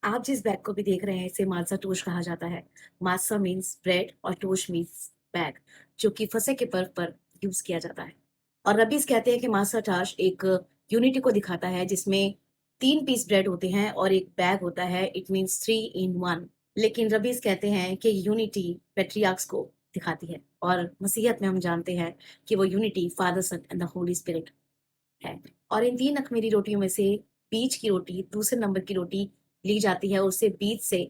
आप जिस बैग को भी देख रहे हैं इसे मालसा टोश कहा जाता है। मालसा मीन्स ब्रेड और टोश मीन्स बैग, जो कि फसह के पर्व पर यूज किया जाता है। और रबीज कहते हैं कि मालसा टाश एक यूनिटी को दिखाता है, जिसमें 3 पीस ब्रेड होते हैं और एक बैग होता है। It means 3 in 1। लेकिन रबीज कहते हैं कि यूनिटी पेट्रियार्क्स को दिखाती है, और मसीहत में हम जानते हैं कि वो unity father son and the holy spirit है। और इन 3 अख़मीरी रोटियों में से बीच की रोटी, दूसरे नंबर की रोटी ली जाती है, उसे बीच से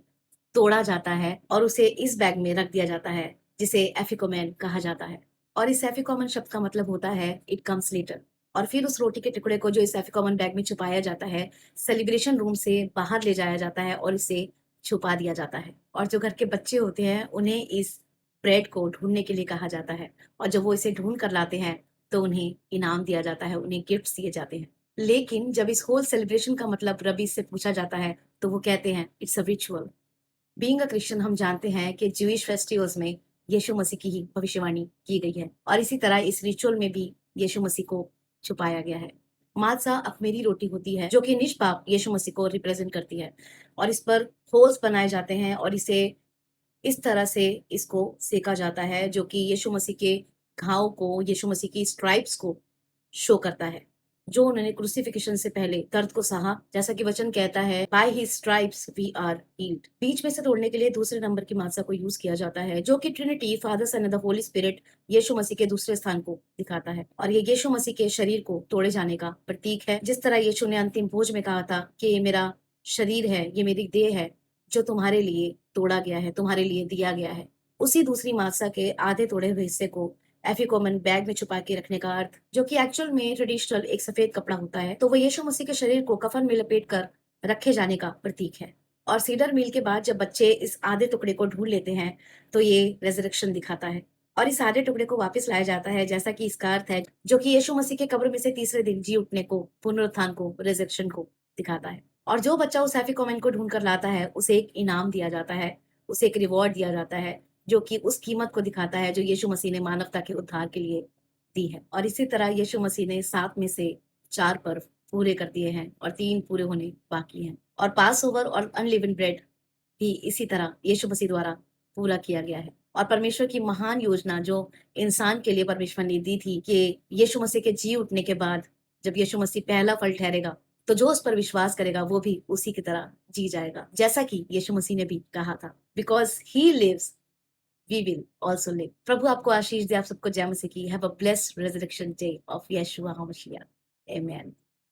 तोड़ा जाता है और उसे इस बैग में रख दिया जाता है, जिसे एफिकोमेन कहा जाता है। और इस एफिकोमेन शब्द का मतलब होता है इट कम्स लेटर। और फिर उस रोटी के टुकड़े को जो इस एफिकोमेन बैग में छुपाया जाता है, सेलिब्रेशन रूम से बाहर ले जाया जाता है और इसे छुपा दिया जाता है। और जो घर के बच्चे होते हैं उन्हें इस ब्रेड को ढूंढने के लिए कहा जाता है, और जब वो इसे ढूंढ कर लाते हैं तो उन्हें इनाम दिया जाता है, उन्हें गिफ्ट्स दिए जाते हैं। लेकिन जब इस होल सेलिब्रेशन का मतलब रबी से पूछा जाता है तो वो कहते हैं it's a ritual. Being a Christian हम जानते हैं कि ज्यूइश फेस्टिवल्स में यीशु मसीह की ही भविष्यवाणी की गई है, और इसी तरह इस रिचुअल में भी यीशु मसीह को छुपाया गया है। मातसा अखमेरी रोटी होती है जो कि निष्पाप यीशु मसीह को रिप्रेजेंट करती है, और इस पर होल्स बनाए जाते हैं और इसे इस तरह से इसको सेका जाता है, जो कि यीशु मसीह के घाव को, यीशु मसीह की स्ट्राइप्स को शो करता है, जो उन्होंने क्रूसिफिक्शन से पहले दर्द को सहा। जैसा कि वचन कहता है, by his stripes we are healed. बीच में से तोड़ने के लिए दूसरे नंबर की मात्रा को यूज किया जाता है, जो कि Trinity father son and the holy spirit यीशु मसीह के दूसरे स्थान को दिखाता है। और ये यीशु मसीह के शरीर को तोड़े जाने का प्रतीक है। जिस तरह यीशु ने अंतिम भोज में कहा था कि ये मेरा शरीर है, ये मेरी देह है, जो तुम्हारे लिए तोड़ा गया है, तुम्हारे लिए दिया गया है। उसी दूसरी मात्रा के आधे तोड़े हुए हिस्से को एफिकोमन बैग में छुपा के रखने का अर्थ, जो कि एक्चुअल में ट्रेडिशनल एक सफेद कपड़ा होता है, तो वो यीशु मसीह के शरीर को कफन में लपेट कर रखे जाने का प्रतीक है। और सीडर मील के बाद जब बच्चे इस आधे टुकड़े को ढूंढ लेते हैं तो ये रेजरेक्शन दिखाता है, और इस आधे टुकड़े को वापस लाया जाता है, जैसा कि इसका अर्थ है, जो कि यीशु मसीह के कब्र में से तीसरे दिन जी उठने को, पुनरुत्थान को, रेजरेक्शन को दिखाता है। और जो बच्चा उस एफिकोमेन को ढूंढ कर लाता है उसे एक इनाम दिया जाता है, उसे एक रिवॉर्ड दिया जाता है, जो कि उस कीमत को दिखाता है जो यीशु मसीह ने मानवता के उद्धार के लिए दी है। और इसी तरह यीशु मसीह ने 7 में से 4 पर्व पूरे कर दिए हैं और 3 पूरे होने बाकी हैं। और पास ओवर और अनलिवेंड ब्रेड भी इसी तरह यीशु मसीह द्वारा पूरा किया गया है। और परमेश्वर की महान योजना जो इंसान के लिए परमेश्वर ने दी थी कि यीशु मसीह के जी उठने के बाद जब यीशु मसीह पहला फल ठहरेगा, तो जो उस पर विश्वास करेगा वो भी उसी की तरह जी जाएगा, जैसा कि यीशु मसीह ने भी कहा था, because he lives we will also live. प्रभु आपको आशीष दे, आप सबको जय मसीह की। Have a blessed resurrection day of यशुआ हमशिया। आमेन।